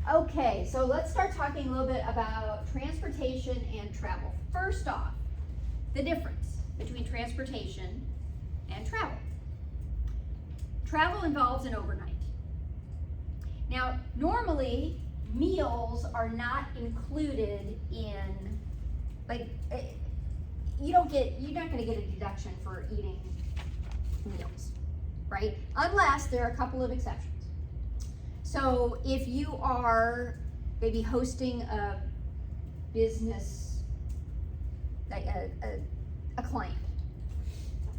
Okay, so let's start talking a little bit about transportation and travel. First off, the difference between transportation and travel. Travel involves an overnight. Now, normally, meals are not included in, like, you're not gonna get a deduction for eating meals, right? Unless there are a couple of exceptions. So if you are maybe hosting a business, like a client,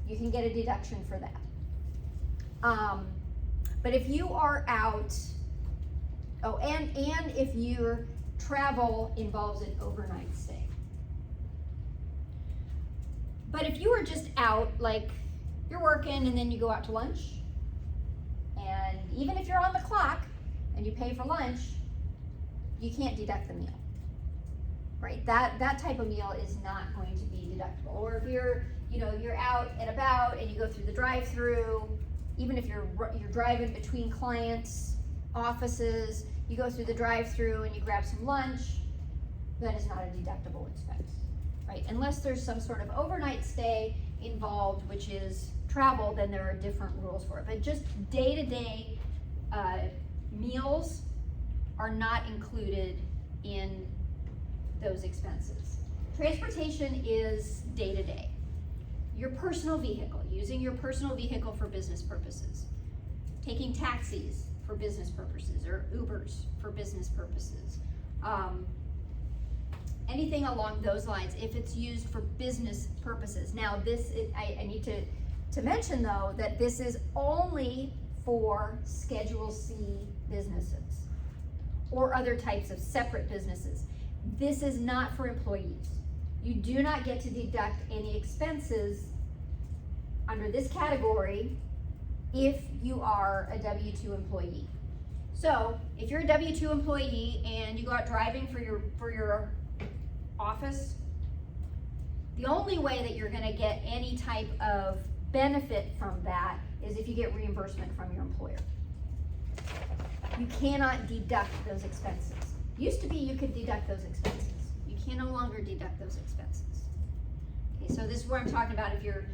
you can get a deduction for that. But if you are out, and if your travel involves an overnight stay. But if you are just out, like you're working and then you go out to lunch, and even if you're on the clock and you pay for lunch, you can't deduct the meal, right? That type of meal is not going to be deductible. Or if you're out and about and you go through the drive-through, even if you're driving between clients' offices, you go through the drive-through and you grab some lunch, that is not a deductible expense, right? Unless there's some sort of overnight stay involved, which is travel, then there are different rules for it. But just day-to-day meals are not included in those expenses. Transportation is day-to-day. Your personal vehicle, using your personal vehicle for business purposes, taking taxis for business purposes or Ubers for business purposes, anything along those lines if it's used for business purposes. Now I need to mention though that this is only for Schedule C businesses or other types of separate businesses. This is not for employees. You do not get to deduct any expenses under this category if you are a W-2 employee. So if you're a W-2 employee and you go out driving for your office, the only way that you're going to get any type of benefit from that is if you get reimbursement from your employer. You cannot deduct those expenses. Used to be you could deduct those expenses. You can no longer deduct those expenses. Okay, so this is what I'm talking about. If you're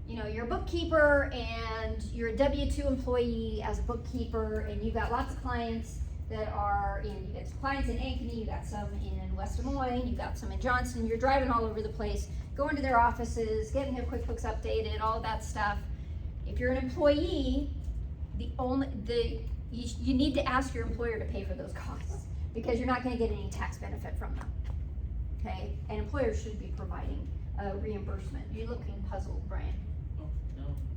a bookkeeper and you're a W-2 employee as a bookkeeper and you've got lots of clients that are you got clients in Ankeny, you got some in West Des Moines, you got some in Johnston, you're driving all over the place, going to their offices, getting their QuickBooks updated, all that stuff. If you're an employee, you need to ask your employer to pay for those costs because you're not going to get any tax benefit from them. Okay, and employers should be providing reimbursement. You're looking puzzled, Brian.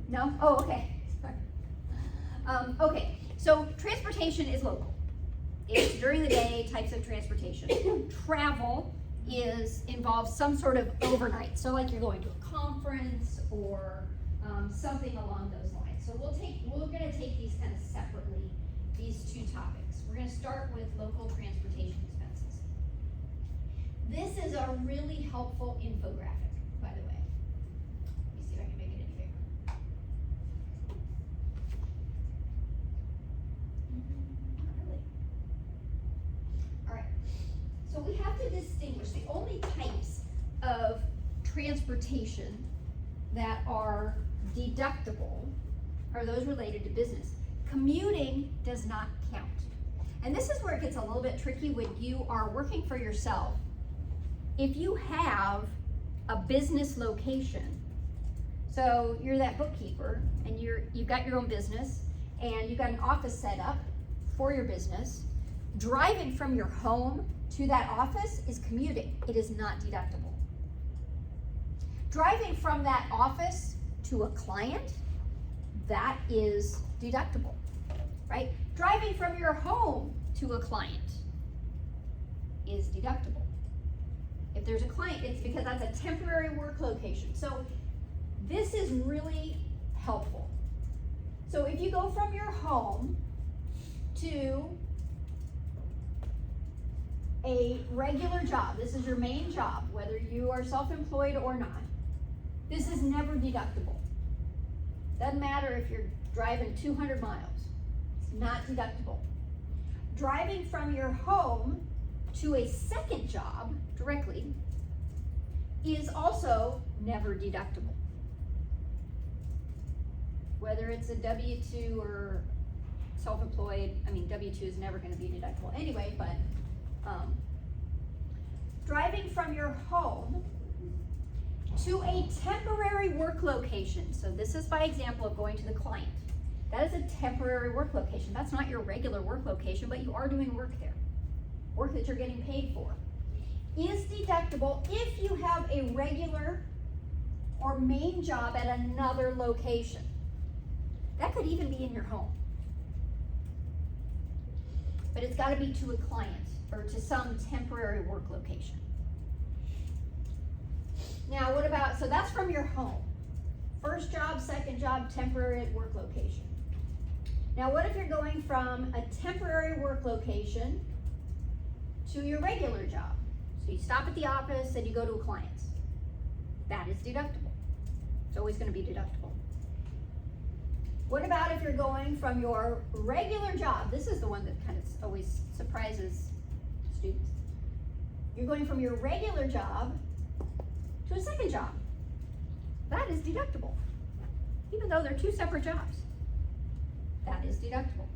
No? Oh, okay. Sorry. Okay, so transportation is local. It's during the day types of transportation. Travel involves some sort of overnight. So like you're going to a conference or something along those lines. So we're going to take these kind of separately, these two topics. We're going to start with local transportation expenses. This is a really helpful infographic, by the way. Let me see if I can make it any bigger. Not really. All right. So we have to distinguish the only types of transportation that are deductible are those related to business. Commuting does not count. And this is where it gets a little bit tricky when you are working for yourself. If you have a business location, so you're that bookkeeper and you've got your own business and you've got an office set up for your business, driving from your home to that office is commuting. It is not deductible. Driving from that office to a client, that is deductible, right? Driving from your home to a client is deductible. If there's a client, it's because that's a temporary work location. So this is really helpful. So if you go from your home to a regular job, this is your main job, whether you are self-employed or not, this is never deductible. Doesn't matter if you're driving 200 miles, it's not deductible. driving from your home to a second job directly is also never deductible. Whether it's a W-2 or self-employed, I mean, W-2 is never gonna be deductible anyway, but driving from your home to a temporary work location. So this is by example of going to the client. That is a temporary work location. That's not your regular work location, but you are doing work there. Work that you're getting paid for. Is deductible if you have a regular or main job at another location. That could even be in your home. But it's gotta be to a client or to some temporary work location. Now what about, so that's from your home. First job, second job, temporary work location. Now what if you're going from a temporary work location to your regular job? So you stop at the office and you go to a client's. That is deductible. It's always gonna be deductible. What about if you're going from your regular job? This is the one that kind of always surprises students. You're going from your regular job to a second job. That is deductible, even though they're two separate jobs. That is deductible.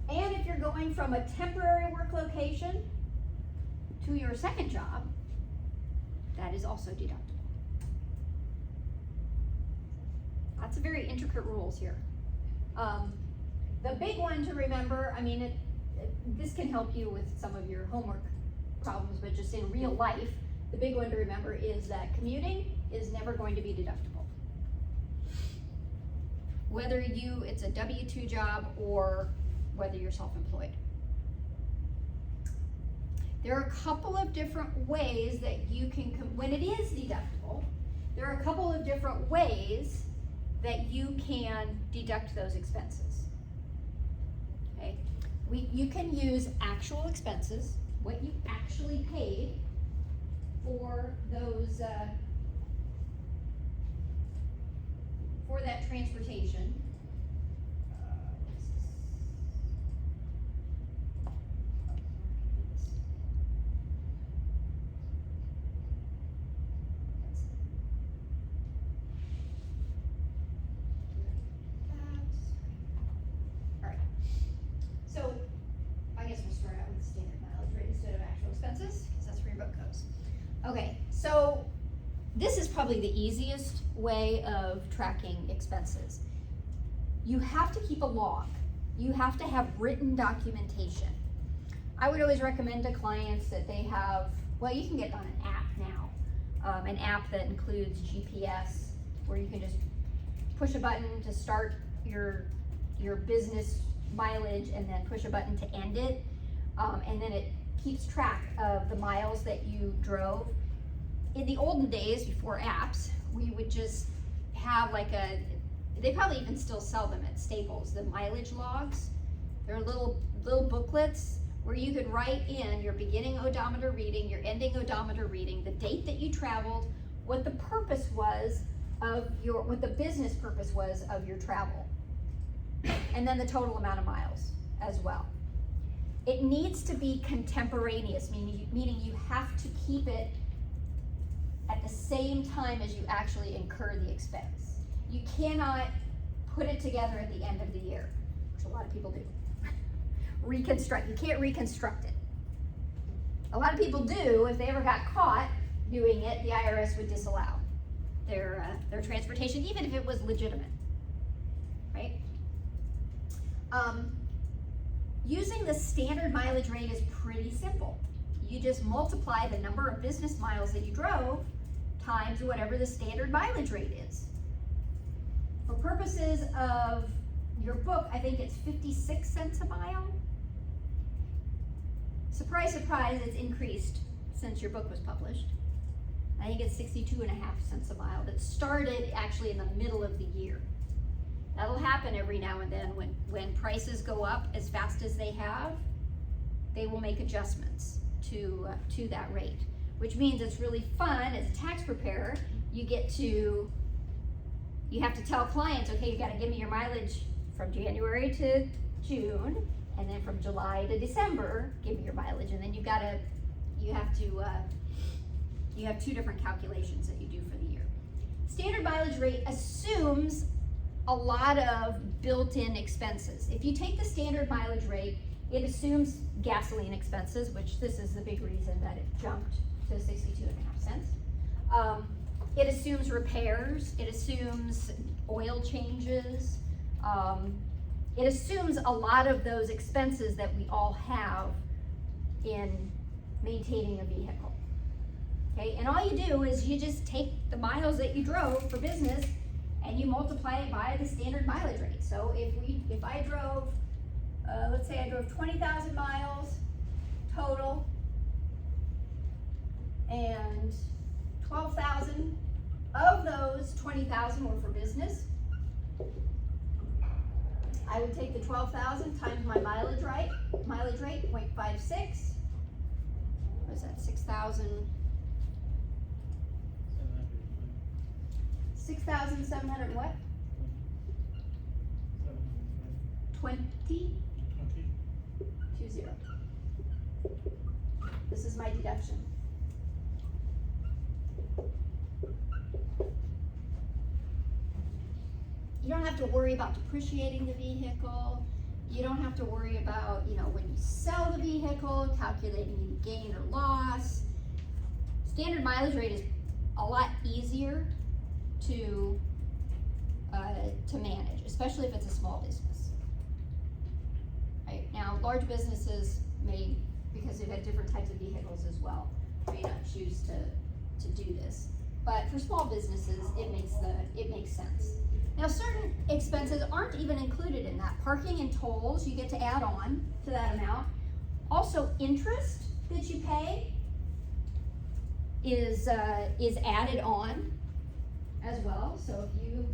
And if you're going from a temporary work location to your second job, that is also deductible. Lots of very intricate rules here. The big one to remember, I mean, this can help you with some of your homework problems, but just in real life, the big one to remember is that commuting is never going to be deductible. Whether it's a W-2 job or whether you're self-employed. There are a couple of different ways that you can, when it is deductible, there are a couple of different ways that you can deduct those expenses. Okay, you can use actual expenses, what you actually paid for those, for that transportation. Okay, so this is probably the easiest way of tracking expenses. You have to keep a log. You have to have written documentation. I would always recommend to clients that they have, well, you can get on an app now, an app that includes GPS, where you can just push a button to start your business mileage and then push a button to end it, and then it keeps track of the miles that you drove. In the olden days, before apps, we would just have like they probably even still sell them at Staples, the mileage logs. They're little booklets where you could write in your beginning odometer reading, your ending odometer reading, the date that you traveled, what the purpose was of what the business purpose was of your travel, and then the total amount of miles as well. It needs to be contemporaneous, meaning you have to keep it at the same time as you actually incur the expense. You cannot put it together at the end of the year, which a lot of people do. Reconstruct, you can't reconstruct it. A lot of people do. If they ever got caught doing it, the IRS would disallow their transportation, even if it was legitimate, right? Using the standard mileage rate is pretty simple. You just multiply the number of business miles that you drove times whatever the standard mileage rate is. For purposes of your book, I think it's 56 cents a mile. Surprise, surprise, it's increased since your book was published. I think it's 62.5 cents a mile. That started actually in the middle of the year. That'll happen every now and then when prices go up as fast as they have. They will make adjustments to that rate, which means it's really fun as a tax preparer. You have to tell clients, okay, you got to give me your mileage from January to June, and then from July to December, give me your mileage, and then you have two different calculations that you do for the year. Standard mileage rate assumes a lot of built-in expenses. If you take the standard mileage rate, it assumes gasoline expenses, which this is the big reason that it jumped to 62.5 cents. It assumes repairs, it assumes oil changes, it assumes a lot of those expenses that we all have in maintaining a vehicle. Okay, and all you do is you just take the miles that you drove for business and you multiply it by the standard mileage rate. So if I drove, let's say I drove 20,000 miles total, and 12,000 of those 20,000 were for business, I would take the 12,000 times my mileage rate, 0.56. What is that, 6,700 what? 20? 20. This is my deduction. You don't have to worry about depreciating the vehicle. You don't have to worry about, when you sell the vehicle, calculating any gain or loss. Standard mileage rate is a lot easier to manage, especially if it's a small business. Right? Now, large businesses may, because they've got different types of vehicles as well, may not choose to do this. But for small businesses, it makes sense. Now, certain expenses aren't even included in that. Parking and tolls, you get to add on to that amount. Also, interest that you pay is added on as well. So if you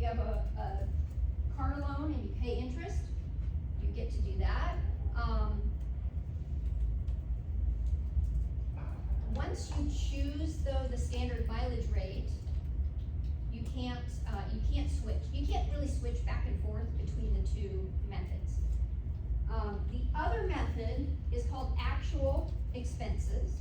have a car loan and you pay interest, you get to do that. Once you choose the standard mileage rate, you can't switch. You can't really switch back and forth between the two methods. The other method is called actual expenses.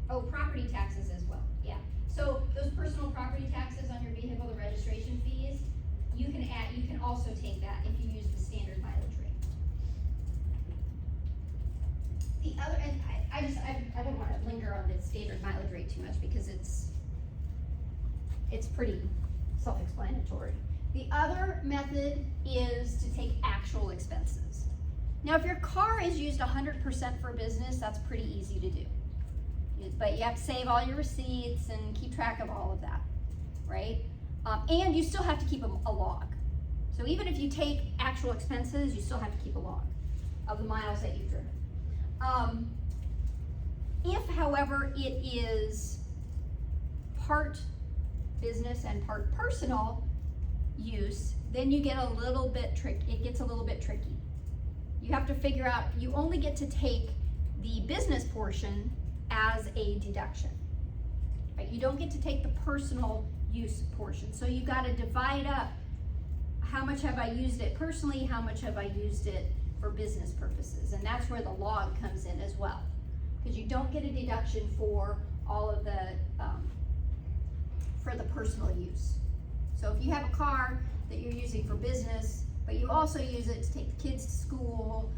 Oh, property taxes as well, yeah. So those personal property taxes on your vehicle, the registration fees, you can also take that if you use the standard mileage rate. The other, and I don't want to linger on the standard mileage rate too much because it's pretty self-explanatory. The other method is to take actual expenses. Now, if your car is used 100% for business, that's pretty easy to do. But you have to save all your receipts and keep track of all of that, right? And you still have to keep a log. So even if you take actual expenses, you still have to keep a log of the miles that you've driven. If, however, it is part business and part personal use, then you get a little bit it gets a little bit tricky. You have to figure out, you only get to take the business portion as a deduction, right? You don't get to take the personal use portion. So you got to divide up, how much have I used it personally, how much have I used it for business purposes, and that's where the log comes in as well, because you don't get a deduction for all of the for the personal use. So if you have a car that you're using for business, but you also use it to take the kids to school,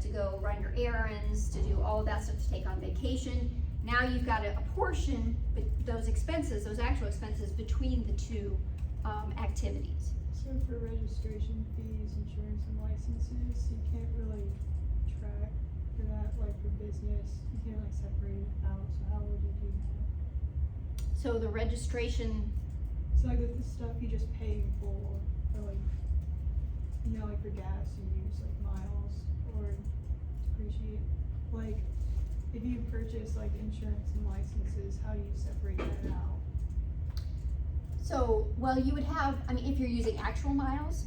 to go run your errands, to do all of that stuff, to take on vacation, now you've got a portion, but those expenses, those actual expenses between the two activities. So for registration fees, insurance, and licenses, you can't really track for that, like for business, you can't like separate it out, so how would you do that? So the registration, So like with the stuff you just pay in full, or like, like for gas, you use like miles, or depreciate, like, if you purchase like insurance and licenses, how do you separate that out? so, well, you would have, if you're using actual miles,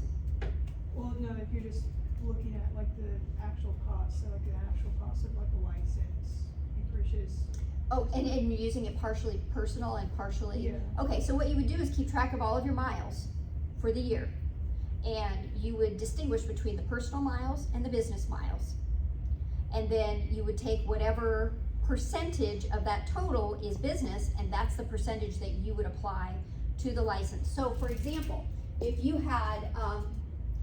Well, no, if you're just looking at like the actual cost, so like the actual cost of like a license, you purchase. oh, and you're using it partially personal and partially, Yeah. okay, so what you would do is keep track of all of your miles, for the year. And you would distinguish between the personal miles and the business miles. And then you would take whatever percentage of that total is business, and that's the percentage that you would apply to the license. So for example, if you had,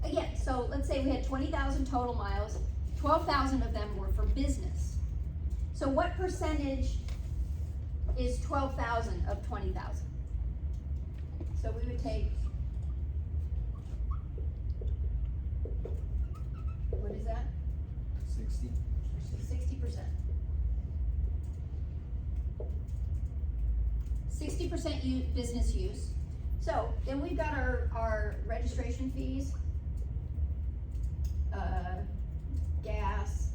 again, so let's say we had 20,000 total miles, 12,000 of them were for business. So what percentage is 12,000 of 20,000? So we would take, what is that? 60. 60%. 60% business use. So then we've got our registration fees, gas,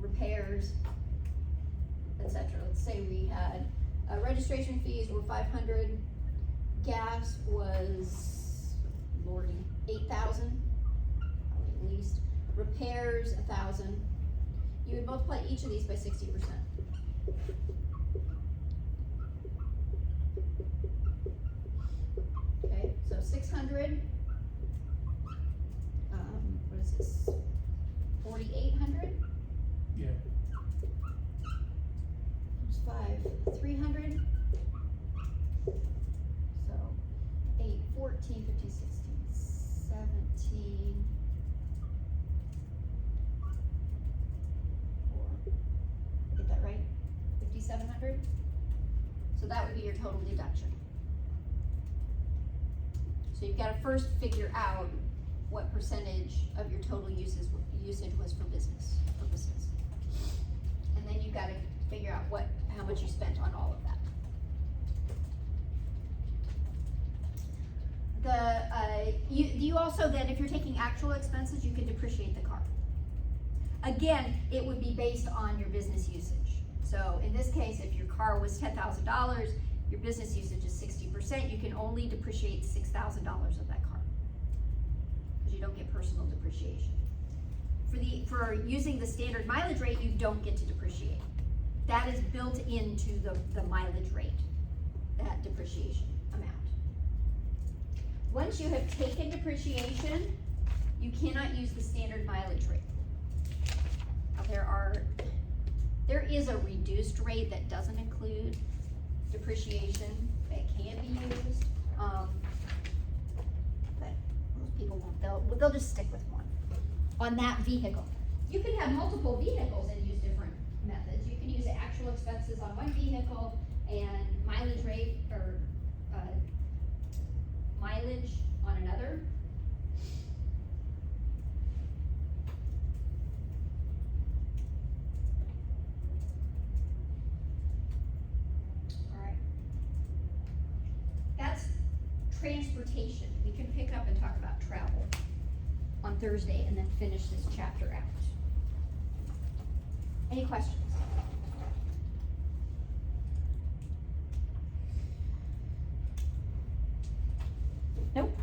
repairs, etc. Let's say we had registration fees were 500, gas was, lordy, 8,000, probably at least. Repairs, 1,000. You would multiply each of these by 60%. Okay, so 600, what is this, 4,800? Yeah. Times 5, 300. So 8, 14, 15, 16, 17. 4. Get that right? 5,700? So that would be your total deduction. So you've got to first figure out what percentage of your total usage was for business purposes. And then you've got to figure out how much you spent on all of that. You also then, if you're taking actual expenses, you can depreciate the car. Again, it would be based on your business usage. So in this case, if your car was $10,000, your business usage is 60%, you can only depreciate $6,000 of that car, because you don't get personal depreciation. For using the standard mileage rate, you don't get to depreciate. That is built into the mileage rate, that depreciation amount. Once you have taken depreciation, you cannot use the standard mileage rate. There is a reduced rate that doesn't include depreciation that can be used, but most people won't. They'll just stick with one on that vehicle. You can have multiple vehicles and use different methods. You can use actual expenses on one vehicle and mileage rate or mileage on another. That's transportation. We can pick up and talk about travel on Thursday and then finish this chapter out. Any questions? Nope.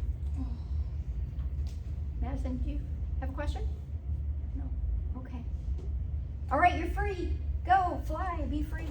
Madison, do you have a question? No. Okay. All right, you're free. Go, fly, be free.